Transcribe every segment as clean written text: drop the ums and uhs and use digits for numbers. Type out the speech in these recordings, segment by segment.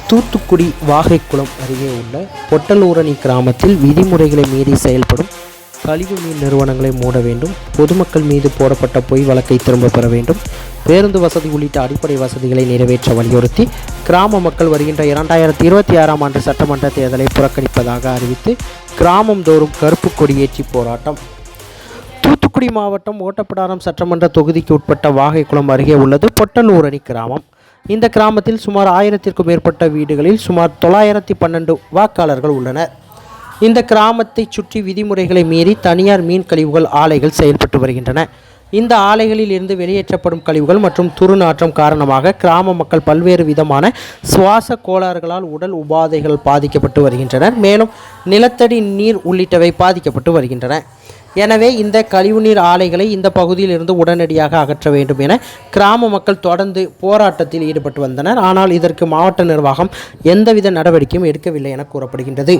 தூத்துக்குடி வாகைக்குளம் அருகே உள்ள பொட்டலூரணி கிராமத்தில் விதிமுறைகளை மீறி செயல்படும் கழிவு மீன் நிறுவனங்களை மூட வேண்டும், பொதுமக்கள் மீது போடப்பட்ட பொய் வழக்கை திரும்ப பெற வேண்டும், பேருந்து வசதி உள்ளிட்ட அடிப்படை வசதிகளை நிறைவேற்ற வலியுறுத்தி கிராம மக்கள் வருகின்ற 2026ஆம் ஆண்டு சட்டமன்ற தேர்தலை புறக்கணிப்பதாக அறிவித்து கிராமம் தோறும் கருப்பு கொடியேற்றி போராட்டம். தூத்துக்குடி மாவட்டம் ஓட்டப்பிடாரம் சட்டமன்ற தொகுதிக்கு உட்பட்ட வாகைக்குளம் அருகே உள்ளது பொட்டலூரணி கிராமம். இந்த கிராமத்தில் சுமார் 1000க்கும் மேற்பட்ட வீடுகளில் சுமார் 912 வாக்காளர்கள் உள்ளனர். இந்த கிராமத்தை சுற்றி விதிமுறைகளை மீறி தனியார் மீன் கழிவுகள் ஆலைகள் செயல்பட்டு வருகின்றன. இந்த ஆலைகளில் இருந்து வெளியேற்றப்படும் கழிவுகள் மற்றும் துர்நாற்றம் காரணமாக கிராம மக்கள் பல்வேறு விதமான சுவாச கோளாறுகளால் உடல் உபாதைகள் பாதிக்கப்பட்டு வருகின்றனர். மேலும் நிலத்தடி நீர் உள்ளிட்டவை பாதிக்கப்பட்டு வருகின்றன. எனவே இந்த கழிவுநீர் ஆலைகளை இந்த பகுதியில் இருந்து உடனடியாக அகற்ற வேண்டும் என கிராம மக்கள் தொடர்ந்து போராட்டத்தில் ஈடுபட்டு வந்தனர். ஆனால் இதற்கு மாவட்ட நிர்வாகம் எந்தவித நடவடிக்கையும் எடுக்கவில்லை என கூறப்படுகின்றது.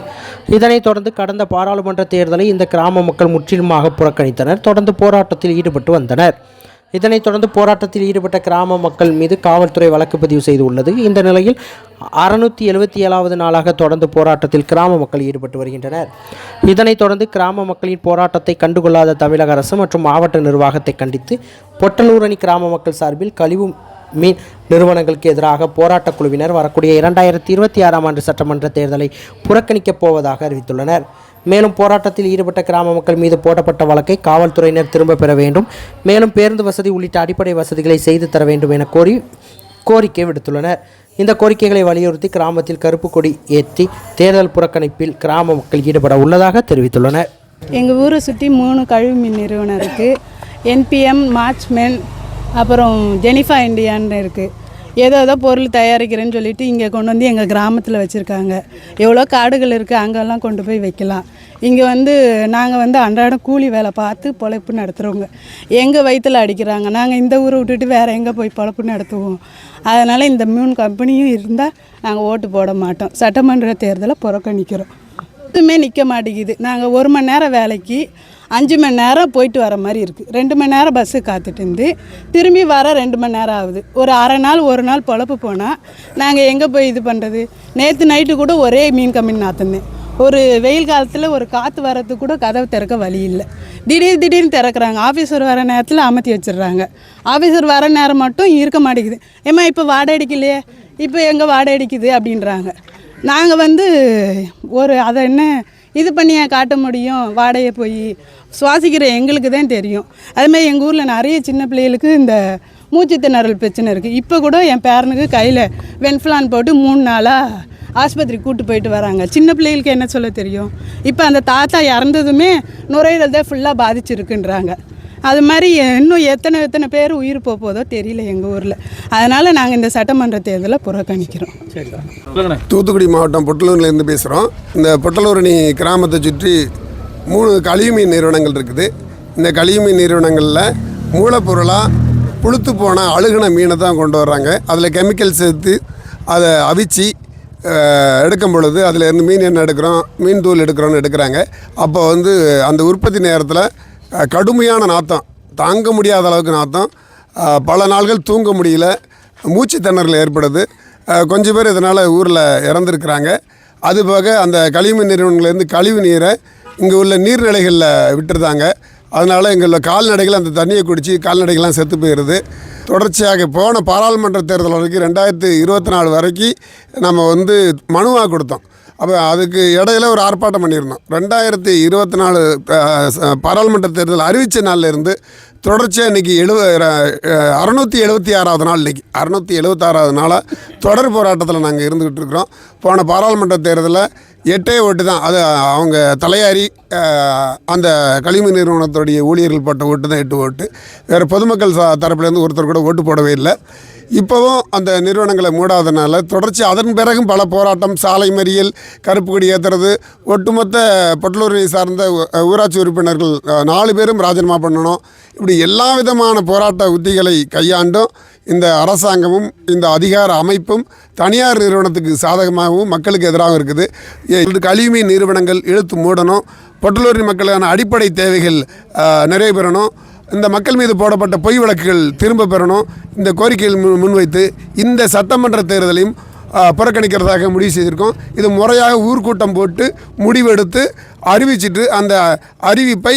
இதனைத் தொடர்ந்து கடந்த பாராளுமன்ற தேர்தலை இந்த கிராம மக்கள் முற்றிலுமாக புறக்கணித்தனர். தொடர்ந்து போராட்டத்தில் ஈடுபட்டு வந்தனர். இதனைத் தொடர்ந்து போராட்டத்தில் ஈடுபட்ட கிராம மக்கள் மீது காவல்துறை வழக்கு பதிவு செய்துள்ளது. இந்த நிலையில் 677வது நாளாக தொடர்ந்து போராட்டத்தில் கிராம மக்கள் ஈடுபட்டு வருகின்றனர். இதனைத் தொடர்ந்து கிராம மக்களின் போராட்டத்தை கண்டுகொள்ளாத தமிழக அரசு மற்றும் மாவட்ட நிர்வாகத்தை கண்டித்து பொட்டலூரணி கிராம மக்கள் சார்பில் கழிவு மீன் நிறுவனங்களுக்கு எதிராக போராட்டக் குழுவினர் வரக்கூடிய 2026ஆம் ஆண்டு சட்டமன்ற தேர்தலை புறக்கணிக்கப் போவதாக அறிவித்துள்ளனர். மேலும் போராட்டத்தில் ஈடுபட்ட கிராம மக்கள் மீது போடப்பட்ட வழக்கை காவல்துறையினர் திரும்ப பெற வேண்டும், மேலும் பேருந்து வசதி உள்ளிட்ட அடிப்படை வசதிகளை செய்து தர வேண்டும் என கோரிக்கை விடுத்துள்ளனர். இந்த கோரிக்கைகளை வலியுறுத்தி கிராமத்தில் கருப்பு கொடி ஏற்றி தேர்தல் புறக்கணிப்பில் கிராம மக்கள் ஈடுபட உள்ளதாக தெரிவித்துள்ளனர். எங்கள் ஊரை சுற்றி 3 கழிவு மீன் நிறுவனம் இருக்குது. என்பிஎம், மார்ச்மென், அப்புறம் ஜெனிஃபா இண்டியான்னு இருக்குது. ஏதோ பொருள் தயாரிக்கிறேன்னு சொல்லிட்டு இங்கே கொண்டு வந்து எங்கள் கிராமத்தில் வச்சுருக்காங்க. எவ்வளோ காடுகள் இருக்குது, அங்கெல்லாம் கொண்டு போய் வைக்கலாம். இங்கே நாங்கள் அன்றாடம் கூலி வேலை பார்த்து பொழைப்பு நடத்துகிறவங்க. எங்கள் வயிற்றில் அடிக்கிறாங்க. நாங்கள் இந்த ஊரை விட்டுட்டு வேறு எங்கே போய் பொழைப்பு நடத்துவோம். அதனால் இந்த 3 கம்பெனியும் இருந்தால் நாங்கள் ஓட்டு போட மாட்டோம். சட்டமன்ற தேர்தலை புறக்கணிக்கிறோம். எதுவுமே நிற்க மாட்டேங்குது. நாங்கள் 1 மணி நேரம் வேலைக்கு 5 மணி நேரம் போயிட்டு வர மாதிரி இருக்குது. 2 மணி நேரம் பஸ்ஸு காத்துட்டு இருந்து திரும்பி வர 2 மணி நேரம் ஆகுது. ஒரு அரை நாள் 1 நாள் பொழப்பு போனால் நாங்கள் எங்கே போய் இது பண்ணுறது? நேற்று நைட்டு கூட ஒரே மீன் கம்பெனி நாத்தினேன். ஒரு வெயில் காலத்தில் ஒரு காற்று வரத்துக்கு கூட கதவு திறக்க வழி இல்லை. திடீர்னு திறக்கிறாங்க. ஆஃபீஸர் வர நேரத்தில் அமர்த்தி வச்சிடுறாங்க. ஆஃபீஸர் வர நேரம் மட்டும் இருக்க மாட்டேங்குது. ஏம்மா இப்போ வாடகை அடிக்கலையே, இப்போ எங்கே வாடகை அடிக்குது அப்படின்றாங்க. நாங்கள் அதை என்ன இது பண்ணியா காட்ட முடியும்? வாடகையை போய் சுவாசிக்கிற எங்களுக்கு தான் தெரியும். அதுமாதிரி எங்கள் ஊரில் நிறைய சின்ன பிள்ளைகளுக்கு இந்த மூச்சு திணறல் பிரச்சனை இருக்குது. இப்போ கூட என் பேரனுக்கு கையில் வென்ஃப்ளான் போட்டு 3 நாளாக ஆஸ்பத்திரி கூட்டு போயிட்டு வராங்க. சின்ன பிள்ளைகளுக்கு என்ன சொல்ல தெரியும்? இப்போ அந்த தாத்தா இறந்ததுமே நுரையீரல் தான் ஃபுல்லாக பாதிச்சிருக்குன்றாங்க. அது மாதிரி இன்னும் எத்தனை பேர் உயிர் போதோ தெரியல எங்கள் ஊரில். அதனால் நாங்கள் இந்த சட்டமன்ற தேர்தலை புறக்கணிக்கிறோம். தூத்துக்குடி மாவட்டம் பொட்டலூரிலேருந்து பேசுகிறோம். இந்த பொட்டலூரணி கிராமத்தை சுற்றி 3 கழிவு மீன் நிறுவனங்கள் இருக்குது. இந்த கழிவு மீன் நிறுவனங்களில் மூலப்பொருளாக புழுத்து போன அழுகின மீனை தான் கொண்டு வர்றாங்க. அதில் கெமிக்கல் சேர்த்து அதை அவிச்சு எடுக்கும் பொழுது அதில் இருந்து மீன் எண்ணெய் எடுக்கிறோம், மீன் தூள் எடுக்கிறாங்க. அப்போ அந்த உற்பத்தி நேரத்தில் கடுமையான நாத்தம், தாங்க முடியாத அளவுக்கு நாத்தம், பல நாள்கள் தூங்க முடியல, மூச்சு திணறல் ஏற்படுது. கொஞ்சம் பேர் இதனால் ஊரில் இறந்துருக்குறாங்க. அதுபோக அந்த கழிவு நிறுவனங்கள்லேருந்து கழிவு நீரை இங்கே உள்ள நீர்நிலைகளில் விட்டுருந்தாங்க. அதனால் எங்களில் கால்நடைகள் அந்த தண்ணியை குடித்து கால்நடைகள்லாம் செத்து போயிடுது. தொடர்ச்சியாக போன பாராளுமன்ற தேர்தல் வரைக்கும் 2024 வரைக்கும் நம்ம மனுவாக கொடுத்தோம். அப்போ அதுக்கு இடையில ஒரு ஆர்ப்பாட்டம் பண்ணியிருந்தோம். 2024 பாராளுமன்ற தேர்தல் அறிவித்த நாளிலிருந்து தொடர்ச்சியாக இன்றைக்கி 676வது நாள். இன்றைக்கி 676வது நாளாக தொடர் போராட்டத்தில் நாங்கள் இருந்துக்கிட்டு இருக்கிறோம். போன பாராளுமன்ற தேர்தலில் 8 ஓட்டு தான். அது அவங்க தலையாரி அந்த கழிவு நிறுவனத்துடைய ஊழியர்கள் போட்ட ஓட்டு தான் 8 ஓட்டு. வேறு பொதுமக்கள் தரப்புலேருந்து ஒருத்தர் கூட ஓட்டு போடவே இல்லை. இப்போவும் அந்த நிறுவனங்களை மூடாதனால தொடர்ச்சி அதன் பிறகும் பல போராட்டம், சாலை மறியல், கருப்பு கொடி ஏற்றுறது, ஒட்டுமொத்த பொட்டலூரை சார்ந்த ஊராட்சி உறுப்பினர்கள் 4 பேரும் ராஜினாமா பண்ணணும். இப்படி எல்லா விதமான போராட்ட உத்திகளை கையாண்டும் இந்த அரசாங்கமும் இந்த அதிகார அமைப்பும் தனியார் நிறுவனத்துக்கு சாதகமாகவும் மக்களுக்கு எதிராகவும் இருக்குது. கழிவுமீன் நிறுவனங்கள் இழுத்து மூடணும். பொட்டலூரி மக்களுக்கான அடிப்படை தேவைகள் நிறைவேறணும். இந்த மக்கள் மீது போடப்பட்ட பொய் வழக்குகள் திரும்ப பெறணும். இந்த கோரிக்கைகள் முன்வைத்து இந்த சட்டமன்ற தேர்தலையும் புறக்கணிக்கிறதாக முடிவு செய்திருக்கோம். இது முறையாக ஊர்க்கூட்டம் போட்டு முடிவெடுத்து அறிவிச்சிட்டு அந்த அறிவிப்பை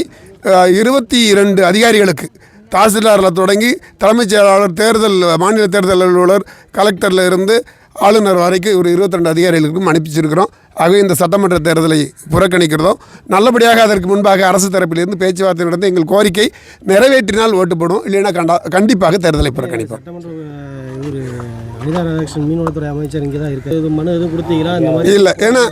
22 அதிகாரிகளுக்கு தாசில்தாரில் தொடங்கி தலைமைச் செயலாளர், மாநில தேர்தல் அலுவலர், கலெக்டரில் இருந்து ஆளுநர் வரைக்கும் ஒரு 22 அதிகாரிகளுக்கும் அனுப்பிச்சிருக்கிறோம். ஆகவே இந்த சட்டமன்ற தேர்தலை புறக்கணிக்கிறதும், நல்லபடியாக அதற்கு முன்பாக அரசு தரப்பிலிருந்து பேச்சுவார்த்தை நடந்து எங்கள் கோரிக்கை நிறைவேற்றினால் ஓட்டுப்படும், இல்லைன்னா கண்டிப்பாக தேர்தலை புறக்கணிப்போம். அனிதா ராதாகிருஷ்ணன் மீன்வளத்துறை அமைச்சர் இங்கே தான் இருக்குது. மனு எதுவும் கொடுத்தீங்களா? இந்த மாதிரி இல்லை, ஏன்னா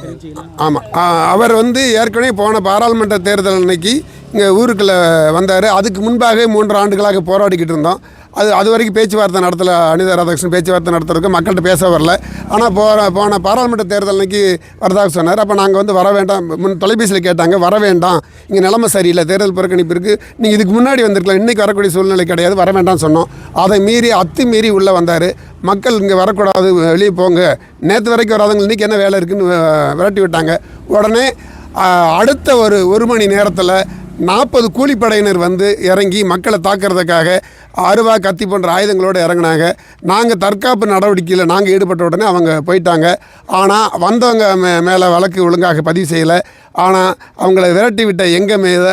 ஆமாம், அவர் ஏற்கனவே போன பாராளுமன்ற தேர்தல் அன்னைக்கு இங்கே ஊருக்குள்ளே வந்தார். அதுக்கு முன்பாக 3 ஆண்டுகளாக போராடிக்கிட்டு இருந்தோம். அது வரைக்கும் பேச்சுவார்த்தை நடத்தலை. அனிதா ராதாகிருஷ்ணன் பேச்சுவார்த்தை நடத்துறதுக்கு மக்கள்கிட்ட பேச வரல. ஆனால் போன பாராளுமன்ற தேர்தல் அன்னைக்கு வரதாக சொன்னார். அப்போ நாங்கள் வர வேண்டாம், தொலைபேசியில் கேட்டாங்க, வர வேண்டாம், இங்கே நிலைமை சரியில்லை, தேர்தல் புறக்கணிப்பு இருக்குது, நீங்கள் இதுக்கு முன்னாடி வந்திருக்கலாம், இன்றைக்கி வரக்கூடிய சூழ்நிலை கிடையாது, வர வேண்டாம்னு சொன்னோம். அதை மீறி அத்துமீறி உள்ளே வந்தார். மக்கள் இங்கே வரக்கூடாது, வெளியே போங்க, நேற்று வரைக்கும் வராதவங்க இன்றைக்கி என்ன வேலை இருக்குதுன்னு விரட்டி விட்டாங்க. உடனே அடுத்த ஒரு மணி நேரத்தில் 40 கூலிப்படையினர் இறங்கி மக்களை தாக்கிறதுக்காக அருவா, கத்தி போன்ற ஆயுதங்களோடு இறங்கினாங்க. நாங்கள் தற்காப்பு நடவடிக்கையில் நாங்கள் ஈடுபட்ட உடனே அவங்க போயிட்டாங்க. ஆனால் வந்தவங்க மேலே வழக்கு ஒழுங்காக பதிவு செய்யலை. ஆனால் அவங்கள விரட்டி விட்ட எங்கள் மீது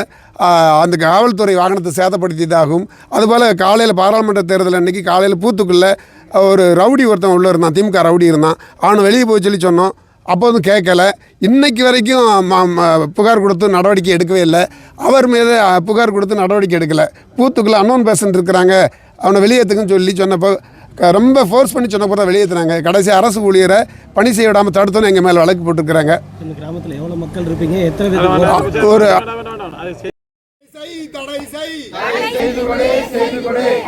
அந்த காவல்துறை வாகனத்தை சேதப்படுத்தியதாகவும், அதுபோல் காலையில் பாராளுமன்ற தேர்தல் அன்றைக்கி காலையில் பூத்துக்குள்ளே ஒரு ரவுடி ஒருத்தன் உள்ளே இருந்தான், திமுக ரவுடி இருந்தான். அவனை வெளியே போய் சொல்லி சொன்னோம், அப்போதும் கேட்கல. இன்றைக்கு வரைக்கும் புகார் கொடுத்து நடவடிக்கை எடுக்கவே இல்லை. அவர் மீது புகார் கொடுத்து நடவடிக்கை எடுக்கலை. பூத்துக்குள்ளே அன்னோன் பேஷண்ட் இருக்கிறாங்க, அவனை வெளியேற்றுக்குன்னு சொன்னப்போ ரொம்ப ஃபோர்ஸ் பண்ணி சொன்னப்போ தான் வெளியேற்றுனாங்க. கடைசி அரசு ஊழியரை பணி செய்ய விடாமல் தடுத்தோன்னு எங்கள் மேலே வழக்கு போட்டுருக்குறாங்க. இந்த கிராமத்தில் எவ்வளோ மக்கள் இருப்பீங்க? எத்தனை பேர்? ஒரு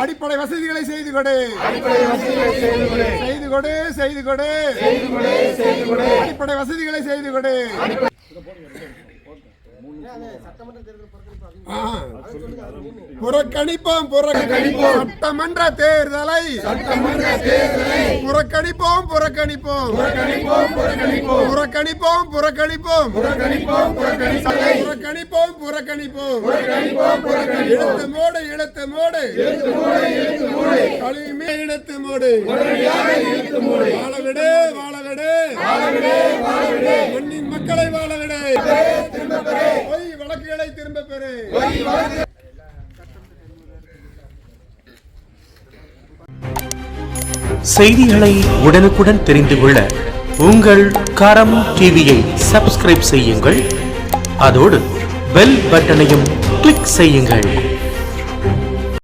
அடிப்படை வசதிகளை செய்து கொடு, அடிப்படை வசதிகளை செய்து கொடு. புறக்கணிப்போம் சட்டமன்ற தேர்தலை, புறக்கணிப்போம் புறக்கணிப்போம் இழுத்து மூடு கழிவுமே இழுத்து மூடு. வாழவிடு மண்ணின் மக்களை வாழவிடு. பொய் வழக்குகளை திரும்ப பெறு. செய்திகளை உடனுக்குடன் தெரிந்து கொள்ள உங்கள் கரம் டிவியை சப்ஸ்கிரைப் செய்யுங்கள். அதோடு பெல் பட்டனையும் கிளிக் செய்யுங்கள்.